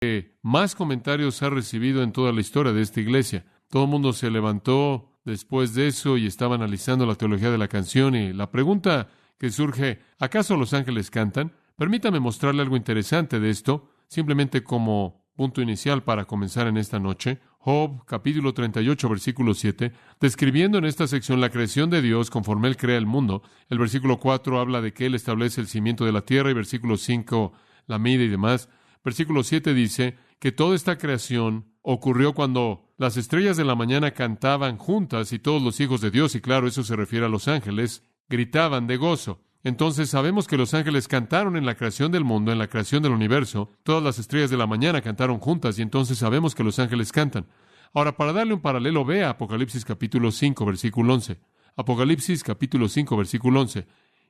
que más comentarios ha recibido en toda la historia de esta iglesia. Todo el mundo se levantó después de eso y estaba analizando la teología de la canción, y la pregunta que surge, ¿acaso los ángeles cantan? Permítame mostrarle algo interesante de esto, simplemente como punto inicial para comenzar en esta noche. Job, capítulo 38, versículo 7, describiendo en esta sección la creación de Dios conforme Él crea el mundo. El versículo 4 habla de que Él establece el cimiento de la tierra, y versículo 5 la mide y demás. Versículo 7 dice que toda esta creación ocurrió cuando las estrellas de la mañana cantaban juntas y todos los hijos de Dios, y claro, eso se refiere a los ángeles, gritaban de gozo. Entonces sabemos que los ángeles cantaron en la creación del mundo, en la creación del universo. Todas las estrellas de la mañana cantaron juntas, y entonces sabemos que los ángeles cantan. Ahora, para darle un paralelo, vea Apocalipsis capítulo 5, versículo 11. Apocalipsis capítulo 5, versículo 11.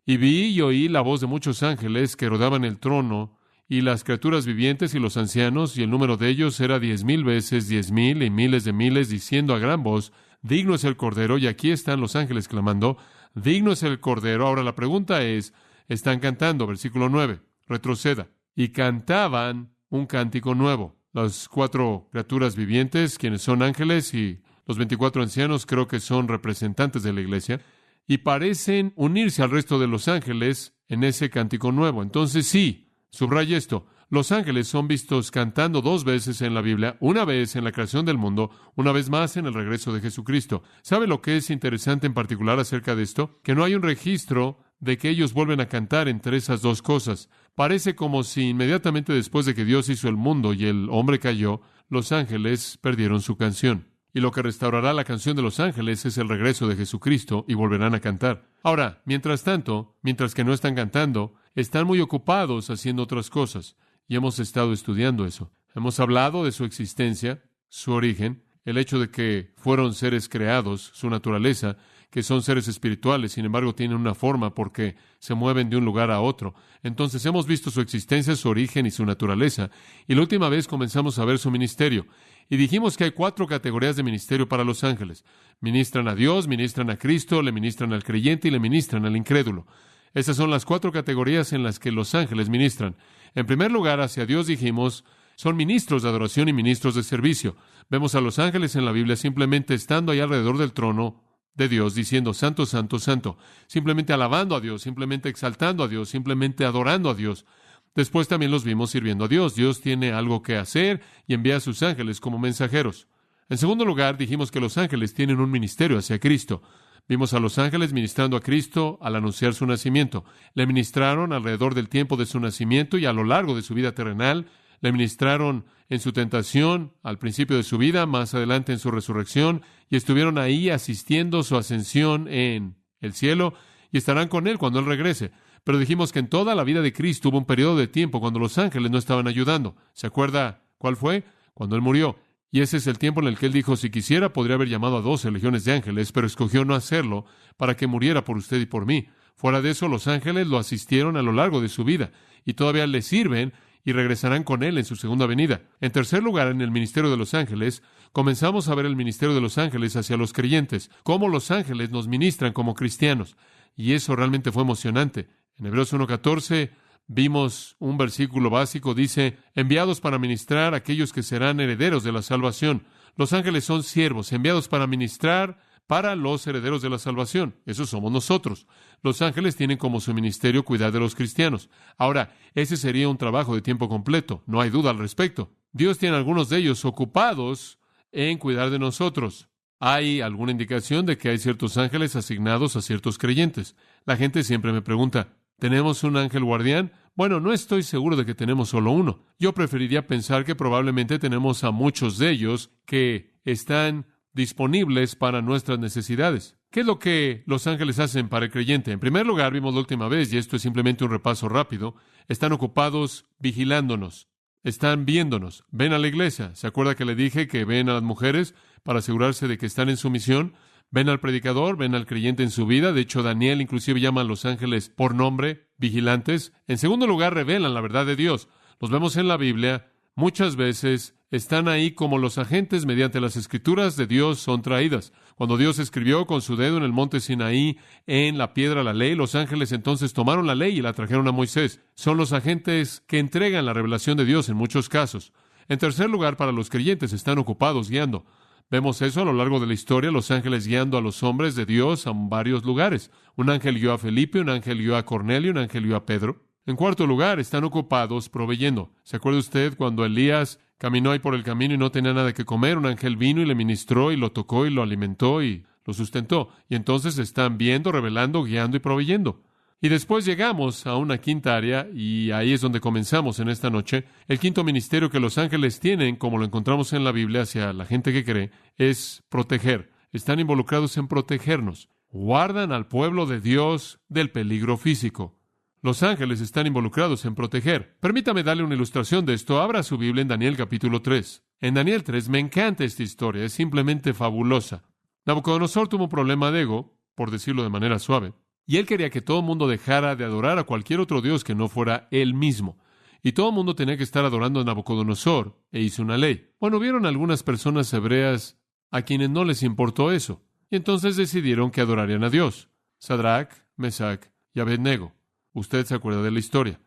Y vi y oí la voz de muchos ángeles que rodeaban el trono, y las criaturas vivientes y los ancianos, y el número de ellos era 10,000 veces 10,000 y miles de miles, diciendo a gran voz, digno es el Cordero. Y aquí están los ángeles clamando, digno es el Cordero. Ahora la pregunta es, están cantando, versículo 9, retroceda. Y cantaban un cántico nuevo. Las 4 criaturas vivientes, quienes son ángeles, y los 24 ancianos, creo que son representantes de la iglesia, y parecen unirse al resto de los ángeles en ese cántico nuevo. Entonces sí, subraya esto, los ángeles son vistos cantando 2 veces en la Biblia, una vez en la creación del mundo, una vez más en el regreso de Jesucristo. ¿Sabe lo que es interesante en particular acerca de esto? Que no hay un registro de que ellos vuelven a cantar entre esas 2 cosas. Parece como si inmediatamente después de que Dios hizo el mundo y el hombre cayó, los ángeles perdieron su canción. Y lo que restaurará la canción de los ángeles es el regreso de Jesucristo, y volverán a cantar. Ahora, mientras tanto, mientras que no están cantando, están muy ocupados haciendo otras cosas. Y hemos estado estudiando eso. Hemos hablado de su existencia, su origen, el hecho de que fueron seres creados, su naturaleza, que son seres espirituales, sin embargo tienen una forma porque se mueven de un lugar a otro. Entonces hemos visto su existencia, su origen y su naturaleza. Y la última vez comenzamos a ver su ministerio. Y dijimos que hay 4 categorías de ministerio para los ángeles. Ministran a Dios, ministran a Cristo, le ministran al creyente y le ministran al incrédulo. Esas son las 4 categorías en las que los ángeles ministran. En primer lugar, hacia Dios dijimos, son ministros de adoración y ministros de servicio. Vemos a los ángeles en la Biblia simplemente estando ahí alrededor del trono de Dios, diciendo, santo, santo, santo. Simplemente alabando a Dios, simplemente exaltando a Dios, simplemente adorando a Dios. Después también los vimos sirviendo a Dios. Dios tiene algo que hacer y envía a sus ángeles como mensajeros. En segundo lugar, dijimos que los ángeles tienen un ministerio hacia Cristo. Vimos a los ángeles ministrando a Cristo al anunciar su nacimiento. Le ministraron alrededor del tiempo de su nacimiento y a lo largo de su vida terrenal. Le ministraron en su tentación, al principio de su vida, más adelante en su resurrección, y estuvieron ahí asistiendo su ascensión en el cielo, y estarán con Él cuando Él regrese. Pero dijimos que en toda la vida de Cristo hubo un periodo de tiempo cuando los ángeles no estaban ayudando. ¿Se acuerda cuál fue? Cuando Él murió. Y ese es el tiempo en el que Él dijo, si quisiera, podría haber llamado a 12 legiones de ángeles, pero escogió no hacerlo para que muriera por usted y por mí. Fuera de eso, los ángeles lo asistieron a lo largo de su vida, y todavía le sirven y regresarán con Él en su segunda venida. En tercer lugar, en el ministerio de los ángeles, comenzamos a ver el ministerio de los ángeles hacia los creyentes, cómo los ángeles nos ministran como cristianos, y eso realmente fue emocionante. En Hebreos 1:14 vimos un versículo básico, dice, enviados para ministrar a aquellos que serán herederos de la salvación. Los ángeles son siervos, enviados para ministrar para los herederos de la salvación. Esos somos nosotros. Los ángeles tienen como su ministerio cuidar de los cristianos. Ahora, ese sería un trabajo de tiempo completo, no hay duda al respecto. Dios tiene a algunos de ellos ocupados en cuidar de nosotros. Hay alguna indicación de que hay ciertos ángeles asignados a ciertos creyentes. La gente siempre me pregunta, ¿tenemos un ángel guardián? Bueno, no estoy seguro de que tenemos solo uno. Yo preferiría pensar que probablemente tenemos a muchos de ellos que están disponibles para nuestras necesidades. ¿Qué es lo que los ángeles hacen para el creyente? En primer lugar, vimos la última vez, y esto es simplemente un repaso rápido, están ocupados vigilándonos, están viéndonos, ven a la iglesia. ¿Se acuerda que le dije que ven a las mujeres para asegurarse de que están en su misión? Ven al predicador, ven al creyente en su vida. De hecho, Daniel inclusive llama a los ángeles por nombre, vigilantes. En segundo lugar, revelan la verdad de Dios. Los vemos en la Biblia. Muchas veces están ahí como los agentes mediante las escrituras de Dios son traídas. Cuando Dios escribió con su dedo en el monte Sinaí, en la piedra, la ley, los ángeles entonces tomaron la ley y la trajeron a Moisés. Son los agentes que entregan la revelación de Dios en muchos casos. En tercer lugar, para los creyentes, están ocupados guiando. Vemos eso a lo largo de la historia, los ángeles guiando a los hombres de Dios a varios lugares. Un ángel guió a Felipe, un ángel guió a Cornelio, un ángel guió a Pedro. En cuarto lugar, están ocupados proveyendo. ¿Se acuerda usted cuando Elías caminó ahí por el camino y no tenía nada que comer? Un ángel vino y le ministró y lo tocó y lo alimentó y lo sustentó. Y entonces están viendo, revelando, guiando y proveyendo. Y después llegamos a una quinta área, y ahí es donde comenzamos en esta noche. El quinto ministerio que los ángeles tienen, como lo encontramos en la Biblia hacia la gente que cree, es proteger. Están involucrados en protegernos. Guardan al pueblo de Dios del peligro físico. Los ángeles están involucrados en proteger. Permítame darle una ilustración de esto. Abra su Biblia en Daniel capítulo 3. En Daniel 3 me encanta esta historia, es simplemente fabulosa. Nabucodonosor tuvo un problema de ego, por decirlo de manera suave. Y él quería que todo el mundo dejara de adorar a cualquier otro dios que no fuera él mismo. Y todo el mundo tenía que estar adorando a Nabucodonosor, e hizo una ley. Bueno, vieron algunas personas hebreas a quienes no les importó eso. Y entonces decidieron que adorarían a Dios. Sadrach, Mesach y Abednego. Usted se acuerda de la historia.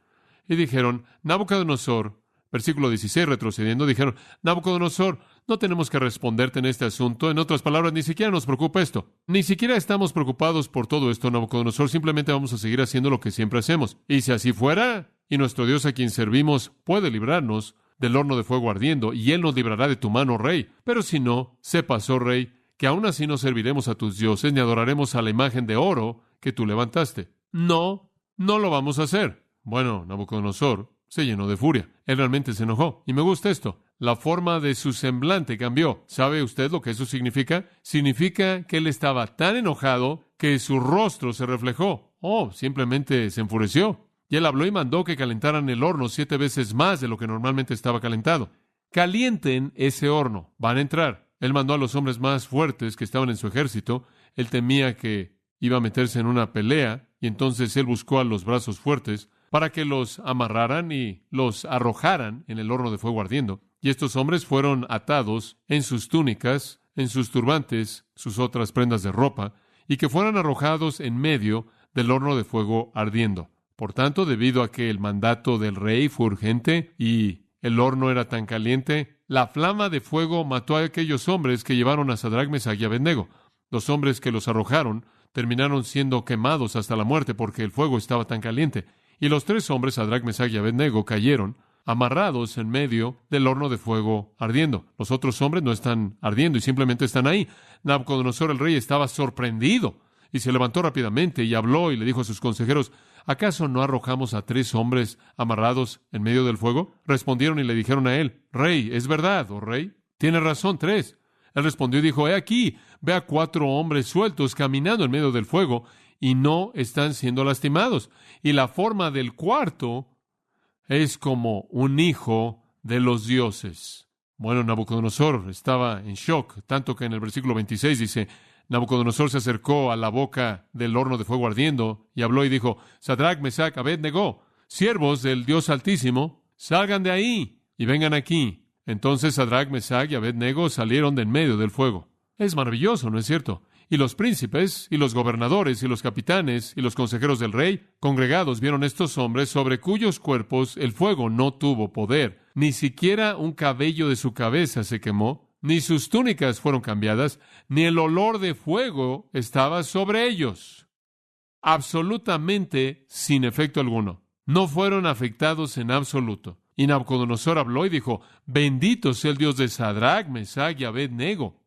Y dijeron, Nabucodonosor, versículo 16, retrocediendo, dijeron, Nabucodonosor, no tenemos que responderte en este asunto. En otras palabras, ni siquiera nos preocupa esto. Ni siquiera estamos preocupados por todo esto, Nabucodonosor. Simplemente vamos a seguir haciendo lo que siempre hacemos. Y si así fuera, y nuestro Dios a quien servimos puede librarnos del horno de fuego ardiendo, y Él nos librará de tu mano, rey. Pero si no, sepas, oh rey, que aún así no serviremos a tus dioses, ni adoraremos a la imagen de oro que tú levantaste. No lo vamos a hacer. Bueno, Nabucodonosor se llenó de furia. Él realmente se enojó. Y me gusta esto. La forma de su semblante cambió. ¿Sabe usted lo que eso significa? Significa que él estaba tan enojado que su rostro se reflejó. Simplemente se enfureció. Y él habló y mandó que calentaran el horno 7 veces más de lo que normalmente estaba calentado. Calienten ese horno. Van a entrar. Él mandó a los hombres más fuertes que estaban en su ejército. Él temía que iba a meterse en una pelea, y entonces él buscó a los brazos fuertes para que los amarraran y los arrojaran en el horno de fuego ardiendo. Y estos hombres fueron atados en sus túnicas, en sus turbantes, sus otras prendas de ropa, y que fueran arrojados en medio del horno de fuego ardiendo. Por tanto, debido a que el mandato del rey fue urgente y el horno era tan caliente, la flama de fuego mató a aquellos hombres que llevaron a Sadrach, Mesach y Abednego. Los hombres que los arrojaron terminaron siendo quemados hasta la muerte porque el fuego estaba tan caliente. Y los 3 hombres, Sadrach, Mesach y Abednego, cayeron amarrados en medio del horno de fuego ardiendo. Los otros hombres no están ardiendo y simplemente están ahí. Nabucodonosor el rey estaba sorprendido y se levantó rápidamente y habló y le dijo a sus consejeros, ¿acaso no arrojamos a 3 hombres amarrados en medio del fuego? Respondieron y le dijeron a él, Rey, es verdad, oh rey, tiene razón, 3. Él respondió y dijo, he aquí, ve a 4 hombres sueltos caminando en medio del fuego y no están siendo lastimados. Y la forma del cuarto es como un hijo de los dioses. Bueno, Nabucodonosor estaba en shock, tanto que en el versículo 26 dice, Nabucodonosor se acercó a la boca del horno de fuego ardiendo y habló y dijo, Sadrach, Mesach, Abednego, siervos del Dios Altísimo, salgan de ahí y vengan aquí. Entonces Sadrach, Mesach y Abednego salieron de en medio del fuego. Es maravilloso, ¿no es cierto? Y los príncipes, y los gobernadores, y los capitanes, y los consejeros del rey, congregados, vieron estos hombres sobre cuyos cuerpos el fuego no tuvo poder. Ni siquiera un cabello de su cabeza se quemó, ni sus túnicas fueron cambiadas, ni el olor de fuego estaba sobre ellos. Absolutamente sin efecto alguno. No fueron afectados en absoluto. Y Nabucodonosor habló y dijo, bendito sea el Dios de Sadrach, Mesach y Abednego,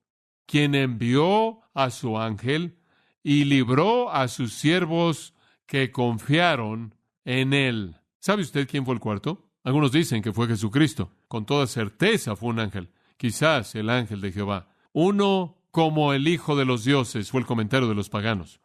quien envió a su ángel y libró a sus siervos que confiaron en él. ¿Sabe usted quién fue el cuarto? Algunos dicen que fue Jesucristo. Con toda certeza fue un ángel. Quizás el ángel de Jehová. Uno como el Hijo de los dioses, fue el comentario de los paganos.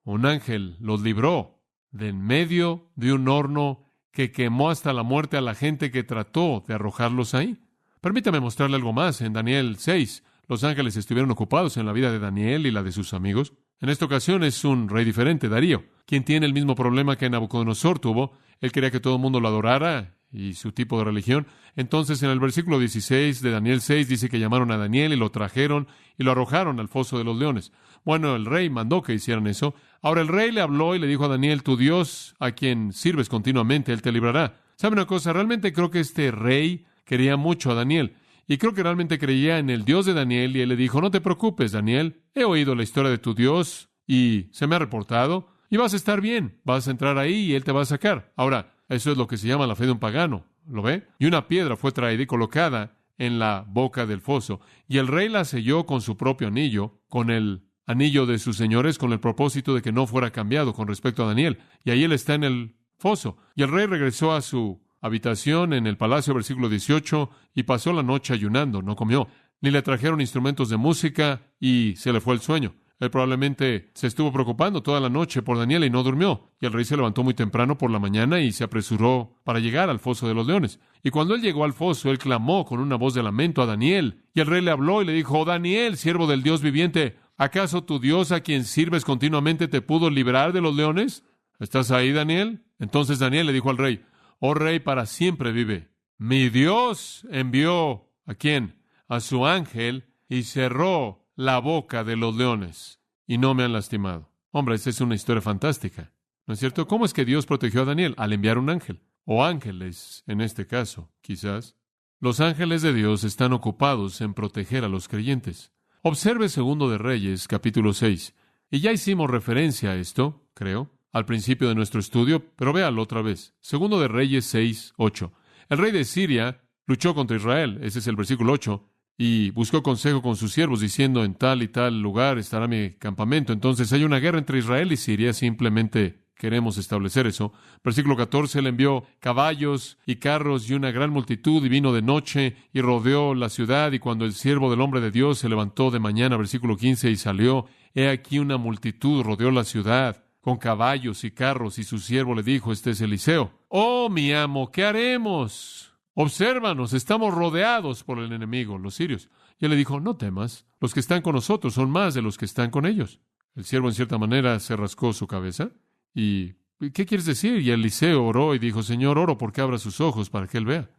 Un ángel los libró de en medio de un horno que quemó hasta la muerte a la gente que trató de arrojarlos ahí. Permítame mostrarle algo más. En Daniel 6, los ángeles estuvieron ocupados en la vida de Daniel y la de sus amigos. En esta ocasión es un rey diferente, Darío, quien tiene el mismo problema que Nabucodonosor tuvo. Él quería que todo el mundo lo adorara y su tipo de religión. Entonces, en el versículo 16 de Daniel 6 dice que llamaron a Daniel y lo trajeron y lo arrojaron al foso de los leones. Bueno, el rey mandó que hicieran eso. Ahora el rey le habló y le dijo a Daniel, tu Dios, a quien sirves continuamente, él te librará. ¿Sabe una cosa? Realmente creo que este rey quería mucho a Daniel. Y creo que realmente creía en el Dios de Daniel, y él le dijo, no te preocupes, Daniel, he oído la historia de tu Dios y se me ha reportado, y vas a estar bien, vas a entrar ahí y él te va a sacar. Ahora, eso es lo que se llama la fe de un pagano, ¿lo ve? Y una piedra fue traída y colocada en la boca del foso, y el rey la selló con su propio anillo, con el anillo de sus señores, con el propósito de que no fuera cambiado con respecto a Daniel. Y ahí él está en el foso. Y el rey regresó a su habitación en el palacio, versículo 18, y pasó la noche ayunando, no comió, ni le trajeron instrumentos de música, y se le fue el sueño. Él probablemente se estuvo preocupando toda la noche por Daniel y no durmió. Y el rey se levantó muy temprano por la mañana y se apresuró para llegar al foso de los leones. Y cuando él llegó al foso, él clamó con una voz de lamento a Daniel. Y el rey le habló y le dijo, oh, Daniel, siervo del Dios viviente, ¿acaso tu Dios a quien sirves continuamente te pudo librar de los leones? ¿Estás ahí, Daniel? Entonces Daniel le dijo al rey, oh rey, para siempre vive. Mi Dios envió, ¿a quién? A su ángel y cerró la boca de los leones y no me han lastimado. Hombre, esa es una historia fantástica, ¿no es cierto? ¿Cómo es que Dios protegió a Daniel? Al enviar un ángel, o ángeles en este caso, quizás. Los ángeles de Dios están ocupados en proteger a los creyentes. Observe Segundo de Reyes, capítulo 6. Y ya hicimos referencia a esto, creo, al principio de nuestro estudio, pero véalo otra vez. Segundo de Reyes 6, 8. El rey de Siria luchó contra Israel, ese es el versículo 8, y buscó consejo con sus siervos, diciendo, en tal y tal lugar estará mi campamento. Entonces hay una guerra entre Israel y Siria, simplemente queremos establecer eso. Versículo 14, él envió caballos y carros y una gran multitud, y vino de noche y rodeó la ciudad, y cuando el siervo del hombre de Dios se levantó de mañana, versículo 15, y salió, he aquí una multitud rodeó la ciudad, con caballos y carros, y su siervo le dijo, este es Eliseo, oh mi amo, ¿qué haremos? Obsérvanos, estamos rodeados por el enemigo, los sirios. Y él le dijo, no temas, los que están con nosotros son más de los que están con ellos. El siervo, en cierta manera, se rascó su cabeza. ¿Y qué quieres decir? Y Eliseo oró y dijo, Señor, oro porque abra sus ojos para que él vea.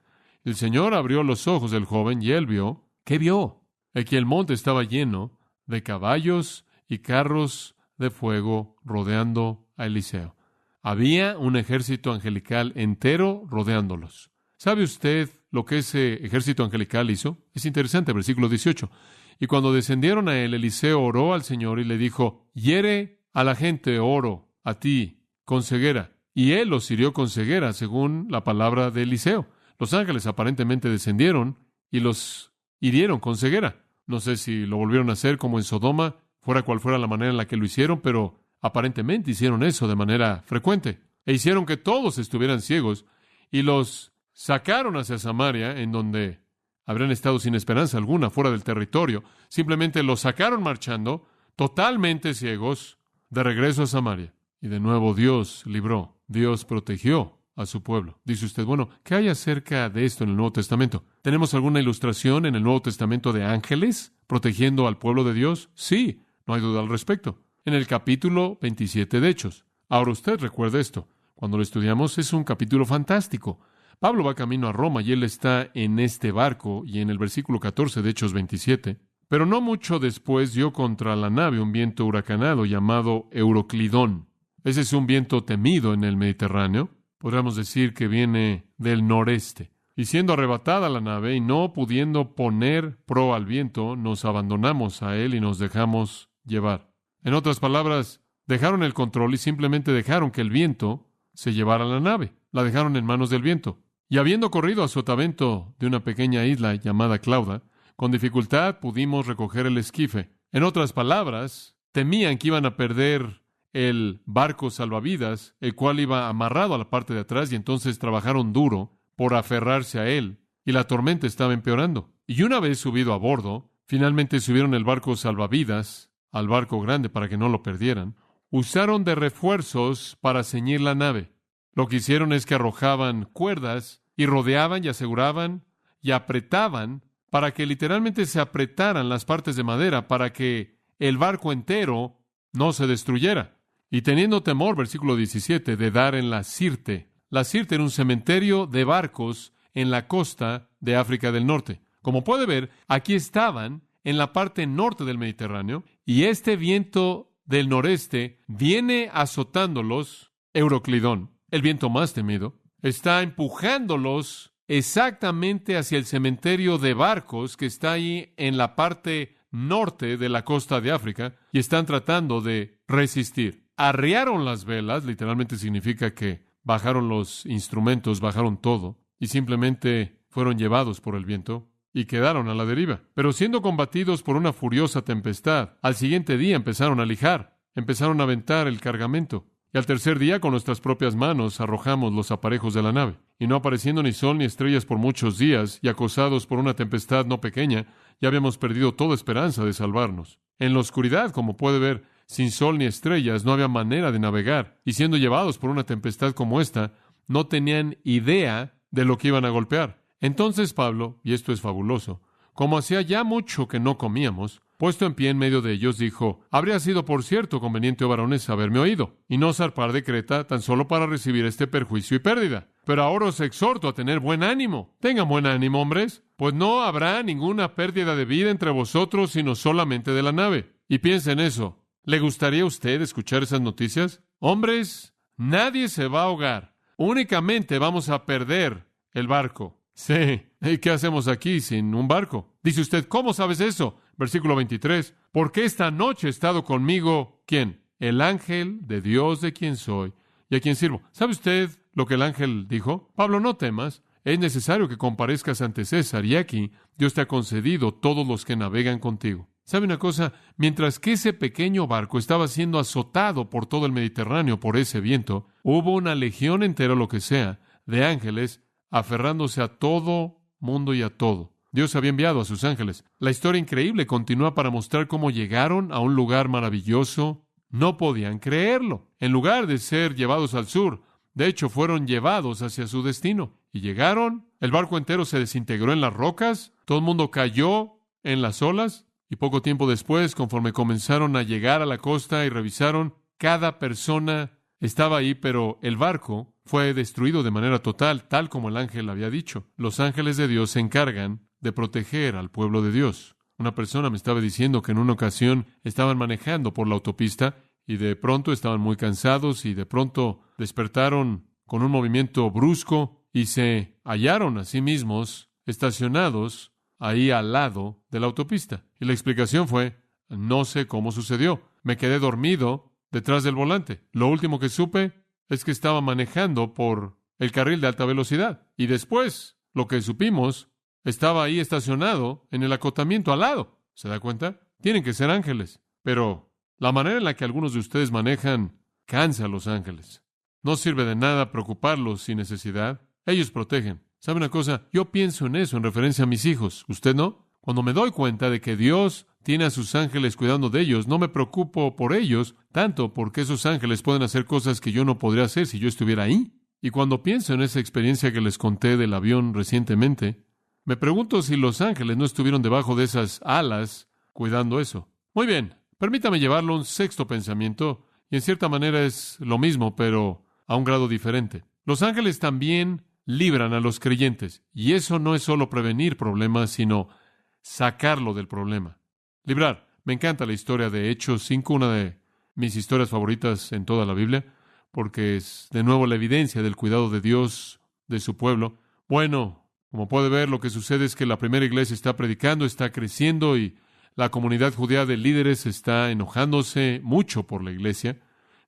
El Señor abrió los ojos del joven y él vio. ¿Qué vio? Que el monte estaba lleno de caballos y carros de fuego rodeando a Eliseo. Había un ejército angelical entero rodeándolos. ¿Sabe usted lo que ese ejército angelical hizo? Es interesante, versículo 18. Y cuando descendieron a él, Eliseo oró al Señor y le dijo, hiere a la gente, oro a ti, con ceguera. Y él los hirió con ceguera, según la palabra de Eliseo. Los ángeles aparentemente descendieron y los hirieron con ceguera. No sé si lo volvieron a hacer como en Sodoma, fuera cual fuera la manera en la que lo hicieron, pero aparentemente hicieron eso de manera frecuente. E hicieron que todos estuvieran ciegos y los sacaron hacia Samaria, en donde habrían estado sin esperanza alguna, fuera del territorio. Simplemente los sacaron marchando, totalmente ciegos, de regreso a Samaria. Y de nuevo Dios libró, Dios protegió a su pueblo. Dice usted, bueno, ¿qué hay acerca de esto en el Nuevo Testamento? ¿Tenemos alguna ilustración en el Nuevo Testamento de ángeles protegiendo al pueblo de Dios? Sí, no hay duda al respecto. En el capítulo 27 de Hechos. Ahora usted recuerda esto. Cuando lo estudiamos es un capítulo fantástico. Pablo va camino a Roma y él está en este barco, y en el versículo 14 de Hechos 27, pero no mucho después dio contra la nave un viento huracanado llamado Euroclidón. Ese es un viento temido en el Mediterráneo. Podríamos decir que viene del noreste. Y siendo arrebatada la nave y no pudiendo poner proa al viento, nos abandonamos a él y nos dejamos llevar. En otras palabras, dejaron el control y simplemente dejaron que el viento se llevara la nave. La dejaron en manos del viento. Y habiendo corrido a sotavento de una pequeña isla llamada Clauda, con dificultad pudimos recoger el esquife. En otras palabras, temían que iban a perder el barco salvavidas, el cual iba amarrado a la parte de atrás, y entonces trabajaron duro por aferrarse a él, y la tormenta estaba empeorando. Y una vez subido a bordo, finalmente subieron el barco salvavidas al barco grande para que no lo perdieran. Usaron de refuerzos para ceñir la nave. Lo que hicieron es que arrojaban cuerdas y rodeaban y aseguraban y apretaban para que literalmente se apretaran las partes de madera para que el barco entero no se destruyera. Y teniendo temor, versículo 17, de dar en la Sirte. La Sirte era un cementerio de barcos en la costa de África del Norte. Como puede ver, aquí estaban en la parte norte del Mediterráneo, y este viento del noreste viene azotándolos, Euroclidón, el viento más temido, está empujándolos exactamente hacia el cementerio de barcos que está ahí en la parte norte de la costa de África y están tratando de resistir. Arriaron las velas, literalmente significa que bajaron los instrumentos, bajaron todo y simplemente fueron llevados por el viento y quedaron a la deriva. Pero siendo combatidos por una furiosa tempestad, al siguiente día empezaron a lijar, empezaron a aventar el cargamento. Y al tercer día, con nuestras propias manos, arrojamos los aparejos de la nave. Y no apareciendo ni sol ni estrellas por muchos días, y acosados por una tempestad no pequeña, ya habíamos perdido toda esperanza de salvarnos. En la oscuridad, como puede ver, sin sol ni estrellas, no había manera de navegar. Y siendo llevados por una tempestad como esta, no tenían idea de lo que iban a golpear. Entonces Pablo, y esto es fabuloso, como hacía ya mucho que no comíamos, puesto en pie en medio de ellos, dijo: habría sido, por cierto, conveniente, oh varones, haberme oído, y no zarpar de Creta tan solo para recibir este perjuicio y pérdida. Pero ahora os exhorto a tener buen ánimo. Tengan buen ánimo, hombres, pues no habrá ninguna pérdida de vida entre vosotros, sino solamente de la nave. Y piensa en eso. ¿Le gustaría a usted escuchar esas noticias? Hombres, nadie se va a ahogar. Únicamente vamos a perder el barco. Sí. ¿Y qué hacemos aquí sin un barco? Dice usted, ¿cómo sabes eso? Versículo 23. Porque esta noche ha estado conmigo, ¿quién? El ángel de Dios de quien soy y a quien sirvo. ¿Sabe usted lo que el ángel dijo? Pablo, no temas. Es necesario que comparezcas ante César y aquí Dios te ha concedido todos los que navegan contigo. ¿Sabe una cosa? Mientras que ese pequeño barco estaba siendo azotado por todo el Mediterráneo por ese viento, hubo una legión entera, lo que sea, de ángeles aferrándose a todo mundo y a todo. Dios había enviado a sus ángeles. La historia increíble continúa para mostrar cómo llegaron a un lugar maravilloso. No podían creerlo. En lugar de ser llevados al sur, de hecho, fueron llevados hacia su destino. Y llegaron, el barco entero se desintegró en las rocas, todo el mundo cayó en las olas, y poco tiempo después, conforme comenzaron a llegar a la costa y revisaron, cada persona estaba ahí, pero el barco fue destruido de manera total, tal como el ángel había dicho. Los ángeles de Dios se encargan de proteger al pueblo de Dios. Una persona me estaba diciendo que en una ocasión estaban manejando por la autopista y de pronto estaban muy cansados y de pronto despertaron con un movimiento brusco y se hallaron a sí mismos estacionados ahí al lado de la autopista. Y la explicación fue: no sé cómo sucedió. Me quedé dormido detrás del volante. Lo último que supe es que estaba manejando por el carril de alta velocidad. Y después, lo que supimos, estaba ahí estacionado en el acotamiento al lado. ¿Se da cuenta? Tienen que ser ángeles. Pero la manera en la que algunos de ustedes manejan cansa a los ángeles. No sirve de nada preocuparlos sin necesidad. Ellos protegen. ¿Sabe una cosa? Yo pienso en eso en referencia a mis hijos. ¿Usted no? Cuando me doy cuenta de que Dios tiene a sus ángeles cuidando de ellos, no me preocupo por ellos tanto porque esos ángeles pueden hacer cosas que yo no podría hacer si yo estuviera ahí. Y cuando pienso en esa experiencia que les conté del avión recientemente, me pregunto si los ángeles no estuvieron debajo de esas alas cuidando eso. Muy bien, permítame llevarlo a un sexto pensamiento, y en cierta manera es lo mismo, pero a un grado diferente. Los ángeles también libran a los creyentes, y eso no es solo prevenir problemas, sino sacarlo del problema. Librar. Me encanta la historia de Hechos 5, una de mis historias favoritas en toda la Biblia, porque es de nuevo la evidencia del cuidado de Dios de su pueblo. Bueno, como puede ver, lo que sucede es que la primera iglesia está predicando, está creciendo y la comunidad judía de líderes está enojándose mucho por la iglesia.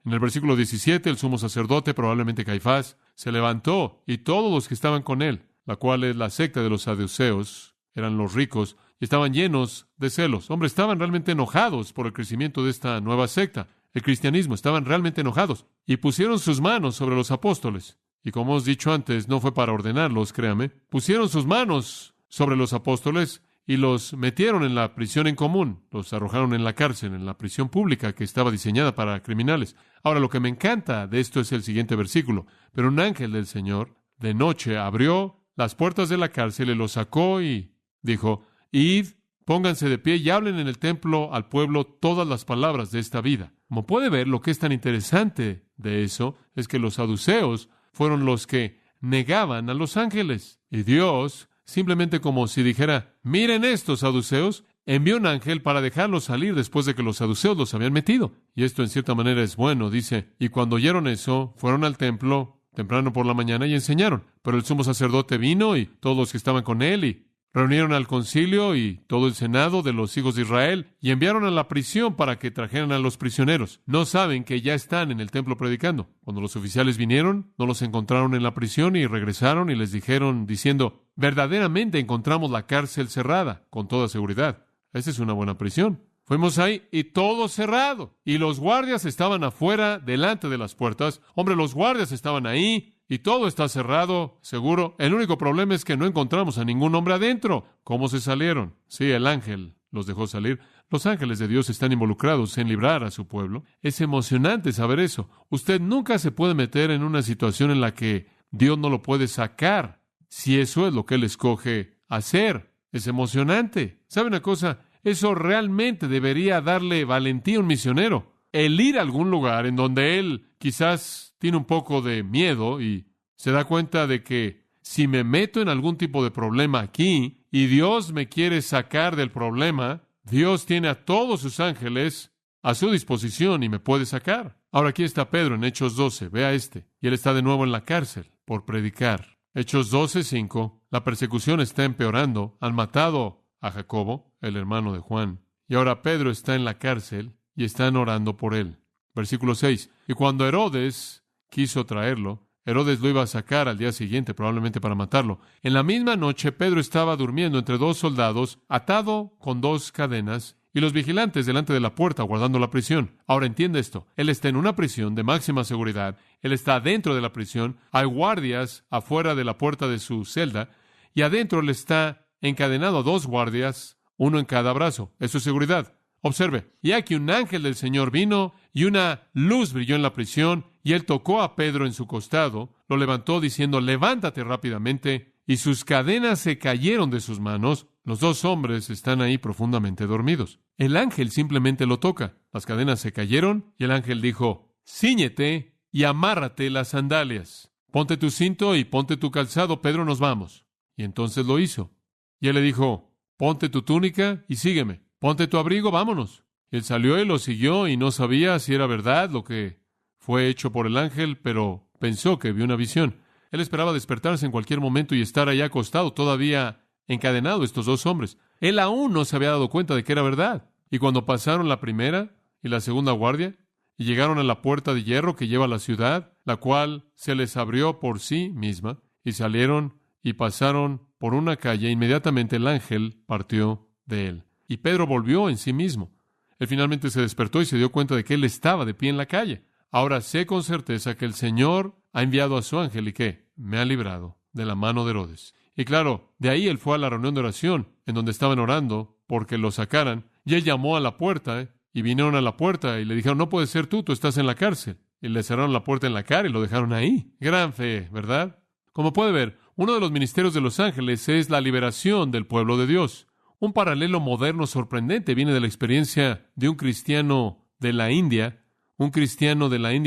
En el versículo 17, el sumo sacerdote, probablemente Caifás, se levantó y todos los que estaban con él, la cual es la secta de los saduceos, eran los ricos, y estaban llenos de celos. Hombre, estaban realmente enojados por el crecimiento de esta nueva secta, el cristianismo. Estaban realmente enojados y pusieron sus manos sobre los apóstoles. Y como os he dicho antes, no fue para ordenarlos, créame. Pusieron sus manos sobre los apóstoles y los metieron en la prisión en común. Los arrojaron en la cárcel, en la prisión pública que estaba diseñada para criminales. Ahora, lo que me encanta de esto es el siguiente versículo. Pero un ángel del Señor, de noche, abrió las puertas de la cárcel y los sacó y dijo: id, pónganse de pie y hablen en el templo al pueblo todas las palabras de esta vida. Como puede ver, lo que es tan interesante de eso es que los saduceos fueron los que negaban a los ángeles. Y Dios, simplemente como si dijera: miren estos saduceos, envió un ángel para dejarlos salir después de que los saduceos los habían metido. Y esto en cierta manera es bueno, dice. Y cuando oyeron eso, fueron al templo temprano por la mañana y enseñaron. Pero el sumo sacerdote vino y todos los que estaban con él y reunieron al concilio y todo el senado de los hijos de Israel y enviaron a la prisión para que trajeran a los prisioneros. No saben que ya están en el templo predicando. Cuando los oficiales vinieron, no los encontraron en la prisión y regresaron y les dijeron diciendo, verdaderamente encontramos la cárcel cerrada, con toda seguridad. Esta es una buena prisión. Fuimos ahí y todo cerrado. Y los guardias estaban afuera, delante de las puertas. Hombre, los guardias estaban ahí y todo está cerrado, seguro. El único problema es que no encontramos a ningún hombre adentro. ¿Cómo se salieron? Sí, el ángel los dejó salir. Los ángeles de Dios están involucrados en librar a su pueblo. Es emocionante saber eso. Usted nunca se puede meter en una situación en la que Dios no lo puede sacar, si eso es lo que Él escoge hacer. Es emocionante. ¿Sabe una cosa? Eso realmente debería darle valentía a un misionero. El ir a algún lugar en donde él quizás tiene un poco de miedo y se da cuenta de que si me meto en algún tipo de problema aquí y Dios me quiere sacar del problema, Dios tiene a todos sus ángeles a su disposición y me puede sacar. Ahora aquí está Pedro en Hechos 12, vea y él está de nuevo en la cárcel por predicar. Hechos 12:5, la persecución está empeorando. Han matado a Jacobo, el hermano de Juan. Y ahora Pedro está en la cárcel y están orando por él. Versículo 6. Y cuando Herodes quiso traerlo, Herodes lo iba a sacar al día siguiente, probablemente para matarlo. En la misma noche, Pedro estaba durmiendo entre dos soldados, atado con dos cadenas, y los vigilantes delante de la puerta guardando la prisión. Ahora entiende esto. Él está en una prisión de máxima seguridad. Él está dentro de la prisión. Hay guardias afuera de la puerta de su celda. Y adentro él está encadenado a dos guardias, uno en cada brazo. Eso es seguridad. Observe. Y aquí un ángel del Señor vino y una luz brilló en la prisión y él tocó a Pedro en su costado, lo levantó diciendo, levántate rápidamente, y sus cadenas se cayeron de sus manos. Los dos hombres están ahí profundamente dormidos. El ángel simplemente lo toca. Las cadenas se cayeron y el ángel dijo, cíñete y amárrate las sandalias. Ponte tu cinto y ponte tu calzado, Pedro, nos vamos. Y entonces lo hizo. Y él le dijo, ponte tu túnica y sígueme. Ponte tu abrigo, vámonos. Y él salió y lo siguió y no sabía si era verdad lo que fue hecho por el ángel, pero pensó que vio una visión. Él esperaba despertarse en cualquier momento y estar allá acostado, todavía encadenado estos dos hombres. Él aún no se había dado cuenta de que era verdad. Y cuando pasaron la primera y la segunda guardia y llegaron a la puerta de hierro que lleva a la ciudad, la cual se les abrió por sí misma, y salieron y pasaron por una calle, inmediatamente el ángel partió de él. Y Pedro volvió en sí mismo. Él finalmente se despertó y se dio cuenta de que él estaba de pie en la calle. Ahora sé con certeza que el Señor ha enviado a su ángel y que me ha librado de la mano de Herodes. Y claro, de ahí él fue a la reunión de oración, en donde estaban orando porque lo sacaran. Y él llamó a la puerta, y vinieron a la puerta y le dijeron, no puedes ser tú estás en la cárcel. Y le cerraron la puerta en la cara y lo dejaron ahí. Gran fe, ¿verdad? Como puede ver, uno de los ministerios de los ángeles es la liberación del pueblo de Dios. Un paralelo moderno sorprendente viene de la experiencia de un cristiano de la India,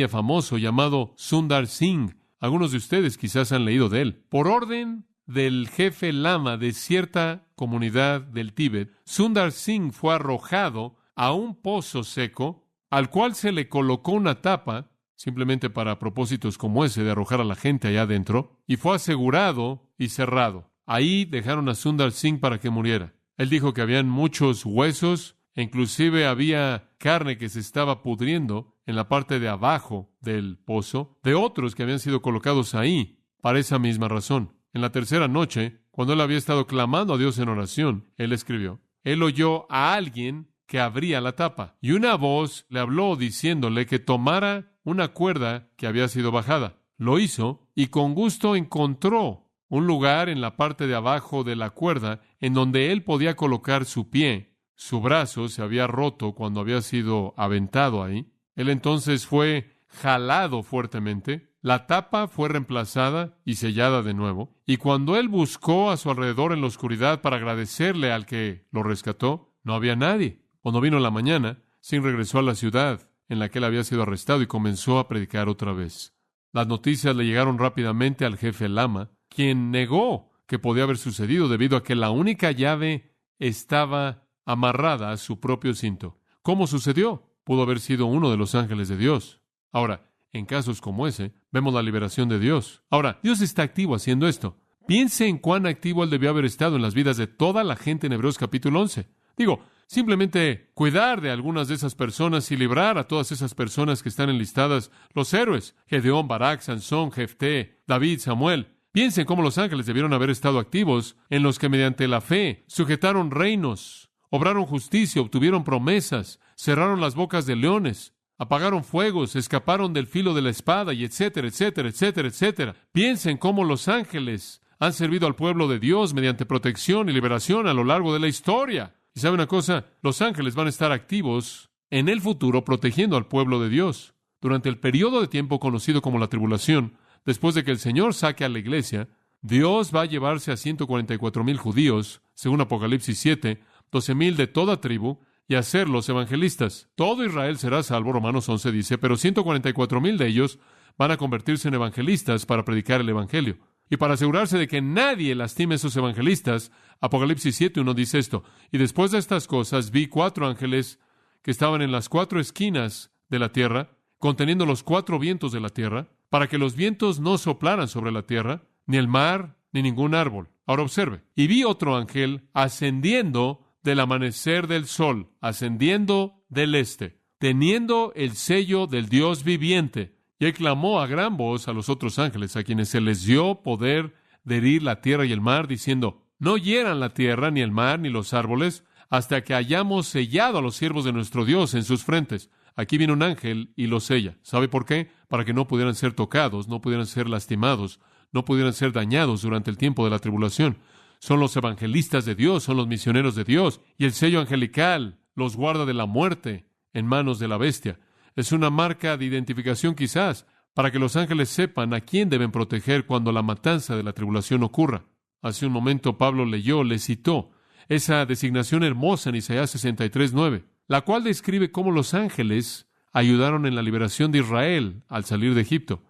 famoso llamado Sundar Singh. Algunos de ustedes quizás han leído de él. Por orden del jefe lama de cierta comunidad del Tíbet, Sundar Singh fue arrojado a un pozo seco, al cual se le colocó una tapa, simplemente para propósitos como ese de arrojar a la gente allá adentro, y fue asegurado y cerrado. Ahí dejaron a Sundar Singh para que muriera. Él dijo que habían muchos huesos, e inclusive había carne que se estaba pudriendo en la parte de abajo del pozo, de otros que habían sido colocados ahí para esa misma razón. En la tercera noche, cuando él había estado clamando a Dios en oración, él escribió, él oyó a alguien que abría la tapa, y una voz le habló diciéndole que tomara una cuerda que había sido bajada. Lo hizo y con gusto encontró un lugar en la parte de abajo de la cuerda en donde él podía colocar su pie. Su brazo se había roto cuando había sido aventado ahí. Él entonces fue jalado fuertemente. La tapa fue reemplazada y sellada de nuevo. Y cuando él buscó a su alrededor en la oscuridad para agradecerle al que lo rescató, no había nadie. Cuando vino la mañana, Singh regresó a la ciudad en la que él había sido arrestado y comenzó a predicar otra vez. Las noticias le llegaron rápidamente al jefe lama, quien negó que podía haber sucedido debido a que la única llave estaba amarrada a su propio cinto. ¿Cómo sucedió? Pudo haber sido uno de los ángeles de Dios. Ahora, en casos como ese, vemos la liberación de Dios. Ahora, Dios está activo haciendo esto. Piense en cuán activo Él debió haber estado en las vidas de toda la gente en Hebreos capítulo 11. Digo, simplemente cuidar de algunas de esas personas y librar a todas esas personas que están enlistadas, los héroes, Gedeón, Barak, Sansón, Jefté, David, Samuel. Piensen cómo los ángeles debieron haber estado activos en los que mediante la fe sujetaron reinos, obraron justicia, obtuvieron promesas, cerraron las bocas de leones, apagaron fuegos, escaparon del filo de la espada y etcétera, etcétera, etcétera, etcétera. Piensen cómo los ángeles han servido al pueblo de Dios mediante protección y liberación a lo largo de la historia. Y sabe una cosa, los ángeles van a estar activos en el futuro protegiendo al pueblo de Dios. Durante el periodo de tiempo conocido como la tribulación, después de que el Señor saque a la iglesia, Dios va a llevarse a 144,000 judíos, según Apocalipsis 7, 12,000 de toda tribu, y hacerlos evangelistas. Todo Israel será salvo, Romanos 11 dice, pero 144,000 de ellos van a convertirse en evangelistas para predicar el evangelio. Y para asegurarse de que nadie lastime a esos evangelistas, Apocalipsis 7:1 dice esto: y después de estas cosas vi 4 ángeles que estaban en las 4 esquinas de la tierra, conteniendo los 4 vientos de la tierra, para que los vientos no soplaran sobre la tierra, ni el mar, ni ningún árbol. Ahora observe. Y vi otro ángel ascendiendo del amanecer del sol, ascendiendo del este, teniendo el sello del Dios viviente. Y él clamó a gran voz a los otros ángeles, a quienes se les dio poder de herir la tierra y el mar, diciendo: no hieran la tierra, ni el mar, ni los árboles, hasta que hayamos sellado a los siervos de nuestro Dios en sus frentes. Aquí viene un ángel y los sella. ¿Sabe por qué? Para que no pudieran ser tocados, no pudieran ser lastimados, no pudieran ser dañados durante el tiempo de la tribulación. Son los evangelistas de Dios, son los misioneros de Dios, y el sello angelical los guarda de la muerte en manos de la bestia. Es una marca de identificación quizás, para que los ángeles sepan a quién deben proteger cuando la matanza de la tribulación ocurra. Hace un momento Pablo le citó esa designación hermosa en Isaías 63:9, la cual describe cómo los ángeles ayudaron en la liberación de Israel al salir de Egipto.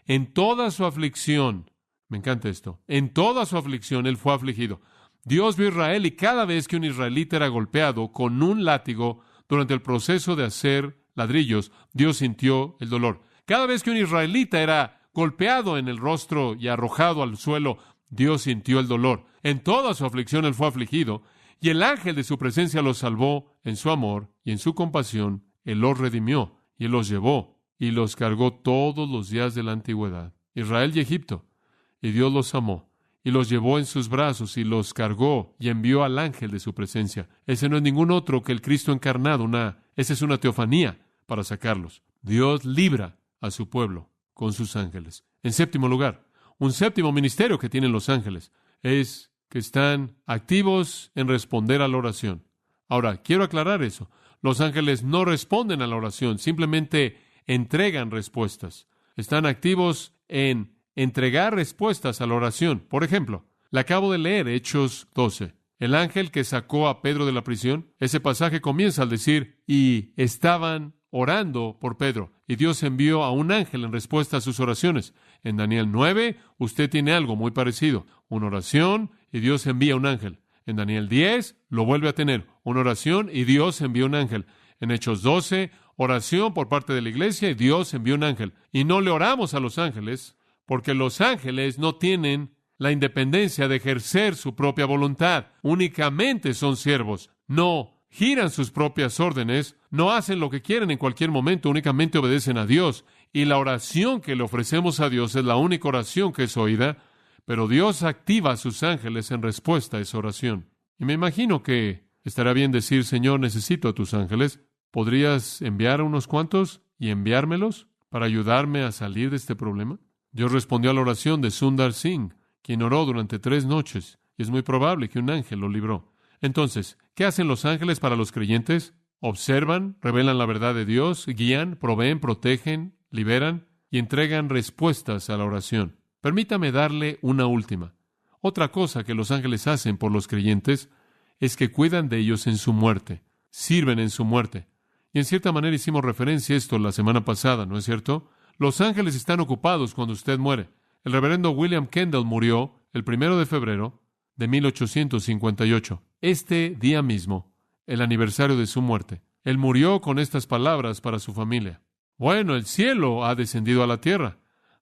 En toda su aflicción, me encanta esto, en toda su aflicción él fue afligido. Dios vio a Israel y cada vez que un israelita era golpeado con un látigo durante el proceso de hacer ladrillos, Dios sintió el dolor. Cada vez que un israelita era golpeado en el rostro y arrojado al suelo, Dios sintió el dolor. En toda su aflicción él fue afligido, y el ángel de su presencia los salvó en su amor y en su compasión. Él los redimió y él los llevó y los cargó todos los días de la antigüedad. Israel y Egipto. Y Dios los amó y los llevó en sus brazos y los cargó y envió al ángel de su presencia. Ese no es ningún otro que el Cristo encarnado. Esa es una teofanía para sacarlos. Dios libra a su pueblo con sus ángeles. En séptimo lugar, un séptimo ministerio que tienen los ángeles es que están activos en responder a la oración. Ahora, quiero aclarar eso. Los ángeles no responden a la oración, simplemente entregan respuestas. Están activos en entregar respuestas a la oración. Por ejemplo, le acabo de leer Hechos 12. El ángel que sacó a Pedro de la prisión, ese pasaje comienza al decir: y estaban orando por Pedro, y Dios envió a un ángel en respuesta a sus oraciones. En Daniel 9, usted tiene algo muy parecido, una oración y Dios envía un ángel. En Daniel 10, lo vuelve a tener, una oración y Dios envía un ángel. En Hechos 12, oración por parte de la iglesia y Dios envía un ángel. Y no le oramos a los ángeles, porque los ángeles no tienen la independencia de ejercer su propia voluntad. Únicamente son siervos. No giran sus propias órdenes, no hacen lo que quieren en cualquier momento, únicamente obedecen a Dios. Y la oración que le ofrecemos a Dios es la única oración que es oída, pero Dios activa a sus ángeles en respuesta a esa oración. Y me imagino que estará bien decir: Señor, necesito a tus ángeles. ¿Podrías enviar a unos cuantos y enviármelos para ayudarme a salir de este problema? Dios respondió a la oración de Sundar Singh, quien oró durante 3 noches, y es muy probable que un ángel lo libró. Entonces, ¿qué hacen los ángeles para los creyentes? Observan, revelan la verdad de Dios, guían, proveen, protegen, liberan y entregan respuestas a la oración. Permítame darle una última. Otra cosa que los ángeles hacen por los creyentes es que cuidan de ellos en su muerte, sirven en su muerte. Y en cierta manera hicimos referencia a esto la semana pasada, ¿no es cierto? Los ángeles están ocupados cuando usted muere. El reverendo William Kendall murió el 1 de febrero de 1858. Este día mismo, el aniversario de su muerte. Él murió con estas palabras para su familia: Bueno, el cielo ha descendido a la tierra.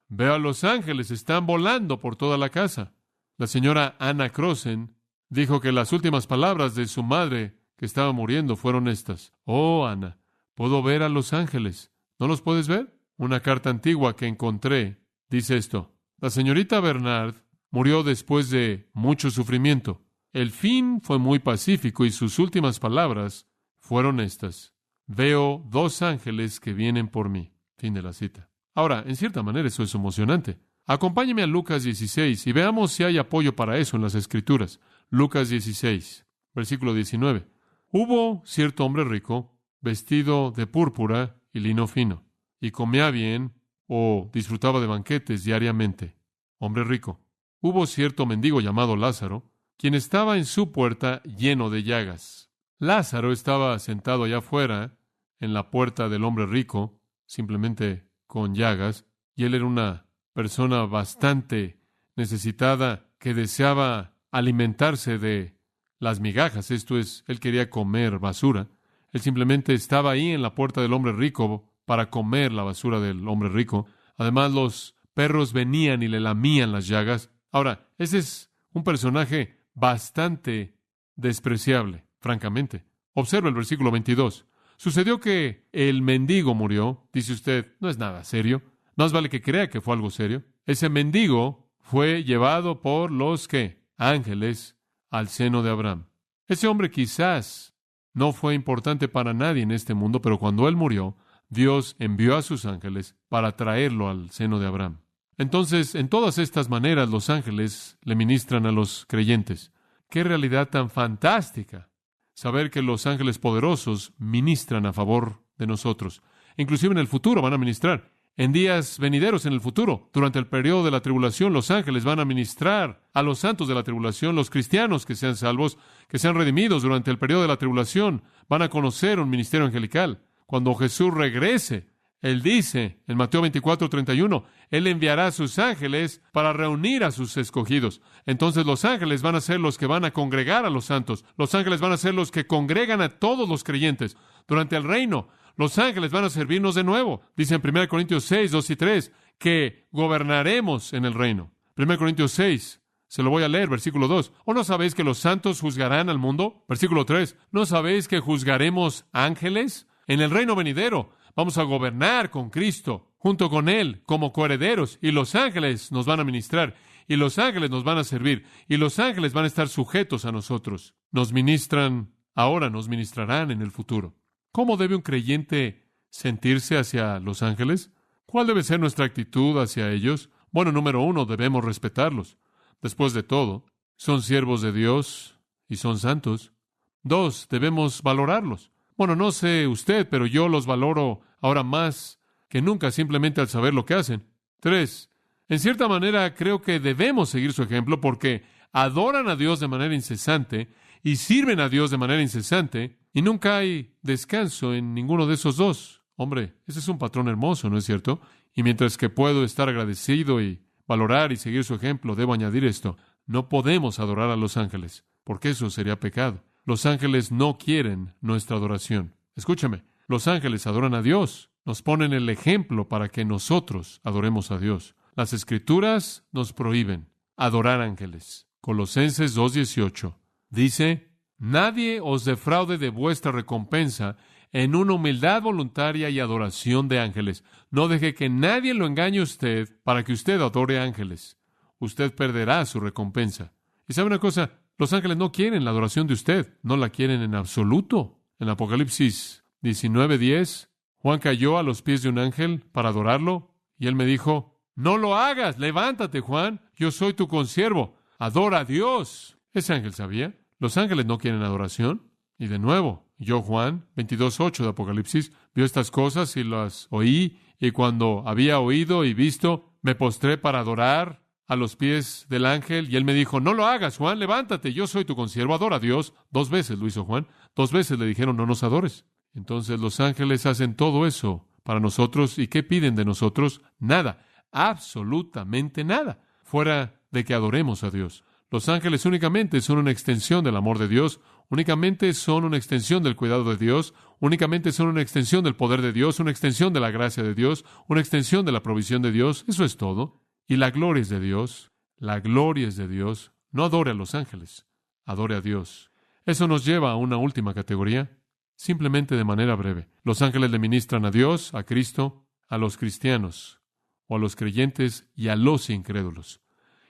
Veo a los ángeles, están volando por toda la casa. La señora Anna Crossen dijo que las últimas palabras de su madre, que estaba muriendo, fueron estas: Oh, Ana, puedo ver a los ángeles. ¿No los puedes ver? Una carta antigua que encontré dice esto: la señorita Bernard murió después de mucho sufrimiento. El fin fue muy pacífico y sus últimas palabras fueron estas: veo 2 ángeles que vienen por mí. Fin de la cita. Ahora, en cierta manera eso es emocionante. Acompáñeme a Lucas 16 y veamos si hay apoyo para eso en las Escrituras. Lucas 16, versículo 19. Hubo cierto hombre rico, vestido de púrpura y lino fino, y comía bien o disfrutaba de banquetes diariamente. Hombre rico. Hubo cierto mendigo llamado Lázaro, quien estaba en su puerta lleno de llagas. Lázaro estaba sentado allá afuera, en la puerta del hombre rico, simplemente con llagas, y él era una persona bastante necesitada que deseaba alimentarse de las migajas. Esto es, él quería comer basura. Él simplemente estaba ahí en la puerta del hombre rico para comer la basura del hombre rico. Además, los perros venían y le lamían las llagas. Ahora, ese es un personaje bastante despreciable, francamente. Observa el versículo 22. Sucedió que el mendigo murió. Dice usted, no es nada serio. Más vale que crea que fue algo serio. Ese mendigo fue llevado por los ¿qué? Ángeles al seno de Abraham. Ese hombre quizás no fue importante para nadie en este mundo, pero cuando él murió, Dios envió a sus ángeles para traerlo al seno de Abraham. Entonces, en todas estas maneras, los ángeles le ministran a los creyentes. ¡Qué realidad tan fantástica! Saber que los ángeles poderosos ministran a favor de nosotros. Inclusive en el futuro van a ministrar. En días venideros en el futuro, durante el periodo de la tribulación, los ángeles van a ministrar a los santos de la tribulación, los cristianos que sean salvos, que sean redimidos durante el periodo de la tribulación, van a conocer un ministerio angelical. Cuando Jesús regrese, Él dice en Mateo 24:31, Él enviará a sus ángeles para reunir a sus escogidos. Entonces los ángeles van a ser los que van a congregar a los santos. Los ángeles van a ser los que congregan a todos los creyentes. Durante el reino, los ángeles van a servirnos de nuevo. Dice en 1 Corintios 6, 2 y 3, que gobernaremos en el reino. 1 Corintios 6, se lo voy a leer, versículo 2. ¿O no sabéis que los santos juzgarán al mundo? Versículo 3, ¿no sabéis que juzgaremos ángeles? En el reino venidero vamos a gobernar con Cristo, junto con Él, como coherederos, y los ángeles nos van a ministrar, y los ángeles nos van a servir, y los ángeles van a estar sujetos a nosotros. Nos ministran ahora, nos ministrarán en el futuro. ¿Cómo debe un creyente sentirse hacia los ángeles? ¿Cuál debe ser nuestra actitud hacia ellos? Bueno, número 1, debemos respetarlos. Después de todo, son siervos de Dios y son santos. 2, debemos valorarlos. Bueno, no sé usted, pero yo los valoro ahora más que nunca simplemente al saber lo que hacen. 3, en cierta manera creo que debemos seguir su ejemplo porque adoran a Dios de manera incesante y sirven a Dios de manera incesante y nunca hay descanso en ninguno de esos dos. Hombre, ese es un patrón hermoso, ¿no es cierto? Y mientras que puedo estar agradecido y valorar y seguir su ejemplo, debo añadir esto: no podemos adorar a los ángeles, porque eso sería pecado. Los ángeles no quieren nuestra adoración. Escúchame, los ángeles adoran a Dios. Nos ponen el ejemplo para que nosotros adoremos a Dios. Las Escrituras nos prohíben adorar ángeles. Colosenses 2:18 dice: nadie os defraude de vuestra recompensa en una humildad voluntaria y adoración de ángeles. No deje que nadie lo engañe a usted para que usted adore ángeles. Usted perderá su recompensa. ¿Y sabe una cosa? Los ángeles no quieren la adoración de usted. No la quieren en absoluto. En Apocalipsis 19:10, Juan cayó a los pies de un ángel para adorarlo y él me dijo: no lo hagas, levántate, Juan, yo soy tu consiervo, adora a Dios. Ese ángel sabía. Los ángeles no quieren adoración. Y de nuevo, yo, Juan 22:8 de Apocalipsis, vio estas cosas y las oí, y cuando había oído y visto, me postré para adorar a los pies del ángel, y él me dijo: no lo hagas, Juan, levántate, yo soy tu consiervo, adora a Dios. 2 veces lo hizo Juan. 2 veces le dijeron: no nos adores. Entonces los ángeles hacen todo eso para nosotros, ¿y qué piden de nosotros? Nada, absolutamente nada, fuera de que adoremos a Dios. Los ángeles únicamente son una extensión del amor de Dios, únicamente son una extensión del cuidado de Dios, únicamente son una extensión del poder de Dios, una extensión de la gracia de Dios, una extensión de la provisión de Dios. Eso es todo. Y la gloria es de Dios. La gloria es de Dios. No adore a los ángeles, adore a Dios. Eso nos lleva a una última categoría, simplemente de manera breve. Los ángeles le ministran a Dios, a Cristo, a los cristianos, o a los creyentes y a los incrédulos.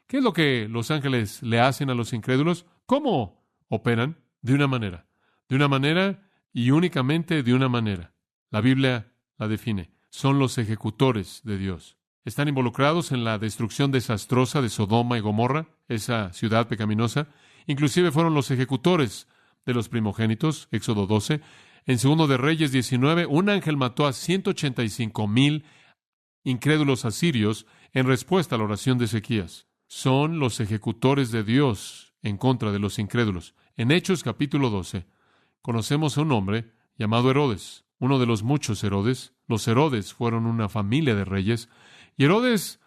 ¿Qué es lo que los ángeles le hacen a los incrédulos? ¿Cómo operan? De una manera y únicamente de una manera. La Biblia la define. Son los ejecutores de Dios. Están involucrados en la destrucción desastrosa de Sodoma y Gomorra, esa ciudad pecaminosa. Inclusive fueron los ejecutores de los primogénitos, Éxodo 12. En 2 de Reyes 19, un ángel mató a 185,000 incrédulos asirios en respuesta a la oración de Ezequías. Son los ejecutores de Dios en contra de los incrédulos. En Hechos capítulo 12, conocemos a un hombre llamado Herodes, uno de los muchos Herodes. Los Herodes fueron una familia de reyes. Y Herodes,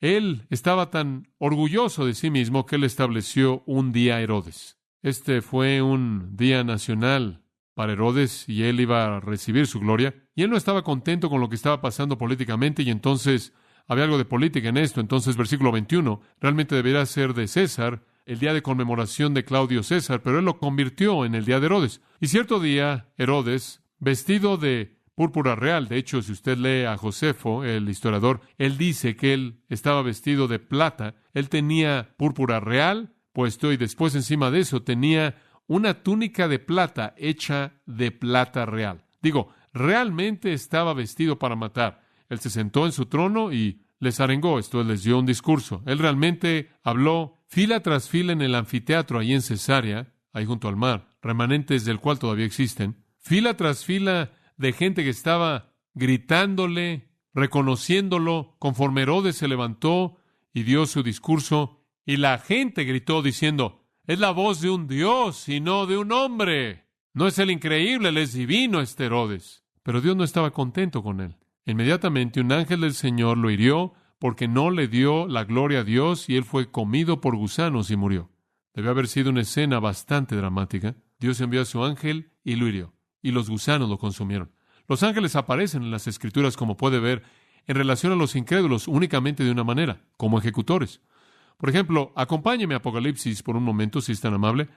él estaba tan orgulloso de sí mismo que él estableció un día Herodes. Este fue un día nacional para Herodes y él iba a recibir su gloria. Y él no estaba contento con lo que estaba pasando políticamente y entonces había algo de política en esto. Entonces, versículo 21, realmente debería ser de César, el día de conmemoración de Claudio César, pero él lo convirtió en el día de Herodes. Y cierto día, Herodes, vestido de púrpura real, de hecho, si usted lee a Josefo, el historiador, él dice que él estaba vestido de plata, él tenía púrpura real puesto y después encima de eso tenía una túnica de plata hecha de plata real. Digo, realmente estaba vestido para matar. Él se sentó en su trono y les arengó, esto les dio un discurso. Él realmente habló fila tras fila en el anfiteatro ahí en Cesarea, ahí junto al mar, remanentes del cual todavía existen, fila tras fila de gente que estaba gritándole, reconociéndolo, conforme Herodes se levantó y dio su discurso, y la gente gritó diciendo, es la voz de un Dios y no de un hombre. No es el increíble, él es divino, este Herodes. Pero Dios no estaba contento con él. Inmediatamente un ángel del Señor lo hirió porque no le dio la gloria a Dios y él fue comido por gusanos y murió. Debe haber sido una escena bastante dramática. Dios envió a su ángel y lo hirió, y los gusanos lo consumieron. Los ángeles aparecen en las Escrituras, como puede ver, en relación a los incrédulos únicamente de una manera, como ejecutores. Por ejemplo, acompáñeme a Apocalipsis por un momento, si es tan amable.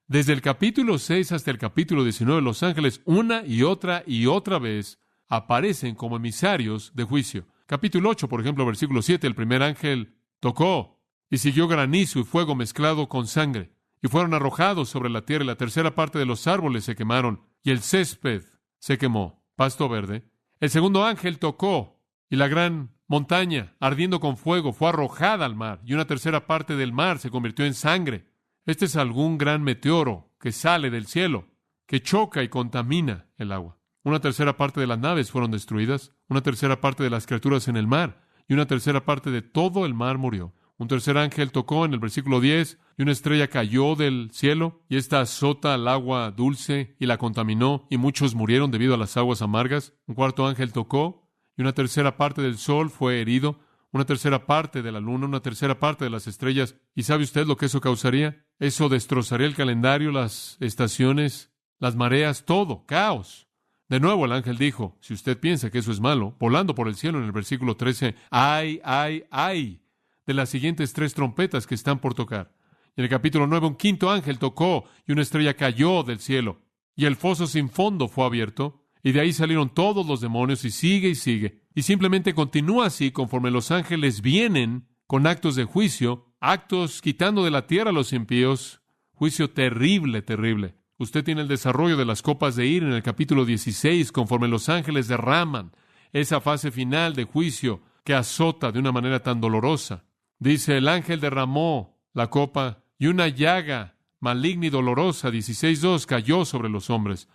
Desde el capítulo 6 hasta el capítulo 19, los ángeles una y otra vez aparecen como emisarios de juicio. Capítulo 8, por ejemplo, versículo 7, el primer ángel tocó y siguió granizo y fuego mezclado con sangre, y fueron arrojados sobre la tierra, y la tercera parte de los árboles se quemaron, y el césped se quemó, pasto verde. El segundo ángel tocó, y la gran montaña, ardiendo con fuego, fue arrojada al mar, y una tercera parte del mar se convirtió en sangre. Este es algún gran meteoro que sale del cielo, que choca y contamina el agua. Una tercera parte de las naves fueron destruidas, una tercera parte de las criaturas en el mar, y una tercera parte de todo el mar murió. Un tercer ángel tocó en el versículo 10, y una estrella cayó del cielo, y esta azota al agua dulce y la contaminó, y muchos murieron debido a las aguas amargas. Un cuarto ángel tocó, y una tercera parte del sol fue herido, una tercera parte de la luna, una tercera parte de las estrellas. ¿Y sabe usted lo que eso causaría? Eso destrozaría el calendario, las estaciones, las mareas, todo, caos. De nuevo el ángel dijo, si usted piensa que eso es malo, volando por el cielo en el versículo 13, ¡ay, ay, ay! De las siguientes 3 trompetas que están por tocar. En el capítulo 9, un quinto ángel tocó y una estrella cayó del cielo. Y el foso sin fondo fue abierto. Y de ahí salieron todos los demonios y sigue. Y simplemente continúa así conforme los ángeles vienen con actos de juicio, actos quitando de la tierra a los impíos. Juicio terrible, terrible. Usted tiene el desarrollo de las copas de ira en el capítulo 16, conforme los ángeles derraman esa fase final de juicio que azota de una manera tan dolorosa. Dice, el ángel derramó la copa y una llaga maligna y dolorosa, 16:2, cayó sobre los hombres.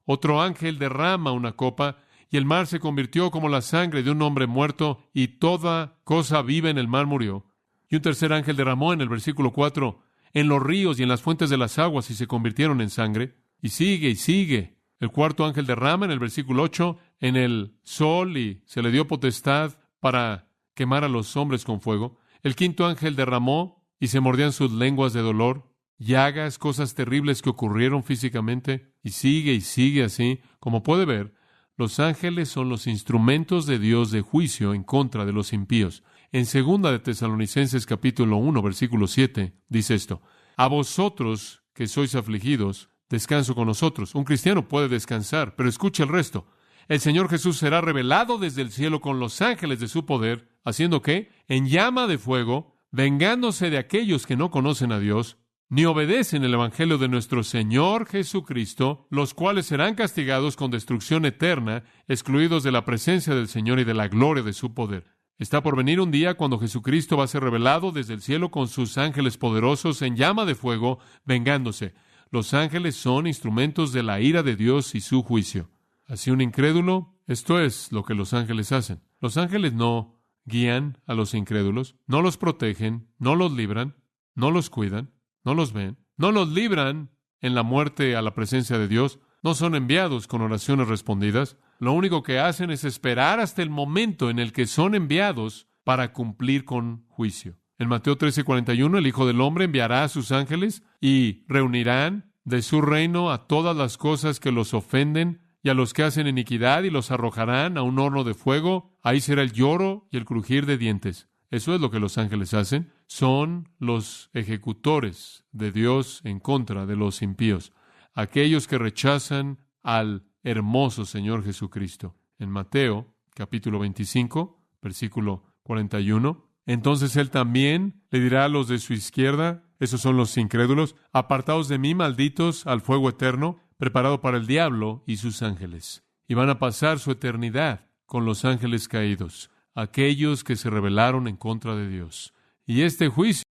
Otro ángel derrama una copa y el mar se convirtió como la sangre de un hombre muerto y toda cosa viva en el mar murió. Y un tercer ángel derramó en el versículo 4 en los ríos y en las fuentes de las aguas y se convirtieron en sangre. Y sigue. El cuarto ángel derrama en el versículo 8 en el sol y se le dio potestad para quemar a los hombres con fuego. El quinto ángel derramó y se mordían sus lenguas de dolor. llagas, cosas terribles que ocurrieron físicamente, y sigue así. Como puede ver, los ángeles son los instrumentos de Dios de juicio en contra de los impíos. En 2 de Tesalonicenses capítulo 1, versículo 7, dice esto: a vosotros que sois afligidos, descanso con nosotros. Un cristiano puede descansar, pero escuche el resto. El Señor Jesús será revelado desde el cielo con los ángeles de su poder, ¿haciendo qué? En llama de fuego, vengándose de aquellos que no conocen a Dios, ni obedecen el Evangelio de nuestro Señor Jesucristo, los cuales serán castigados con destrucción eterna, excluidos de la presencia del Señor y de la gloria de su poder. Está por venir un día cuando Jesucristo va a ser revelado desde el cielo con sus ángeles poderosos en llama de fuego, vengándose. Los ángeles son instrumentos de la ira de Dios y su juicio. Así un incrédulo, esto es lo que los ángeles hacen. Los ángeles no guían a los incrédulos, no los protegen, no los libran, no los cuidan, no los ven, no los libran en la muerte a la presencia de Dios, no son enviados con oraciones respondidas. Lo único que hacen es esperar hasta el momento en el que son enviados para cumplir con juicio. En Mateo 13:41, el Hijo del Hombre enviará a sus ángeles y reunirán de su reino a todas las cosas que los ofenden y a los que hacen iniquidad, y los arrojarán a un horno de fuego. Ahí será el lloro y el crujir de dientes. Eso es lo que los ángeles hacen. Son los ejecutores de Dios en contra de los impíos, aquellos que rechazan al hermoso Señor Jesucristo. En Mateo, capítulo 25, versículo 41, entonces Él también le dirá a los de su izquierda, esos son los incrédulos: apartaos de mí, malditos, al fuego eterno, preparado para el diablo y sus ángeles. Y van a pasar su eternidad con los ángeles caídos, aquellos que se rebelaron en contra de Dios. Y este juicio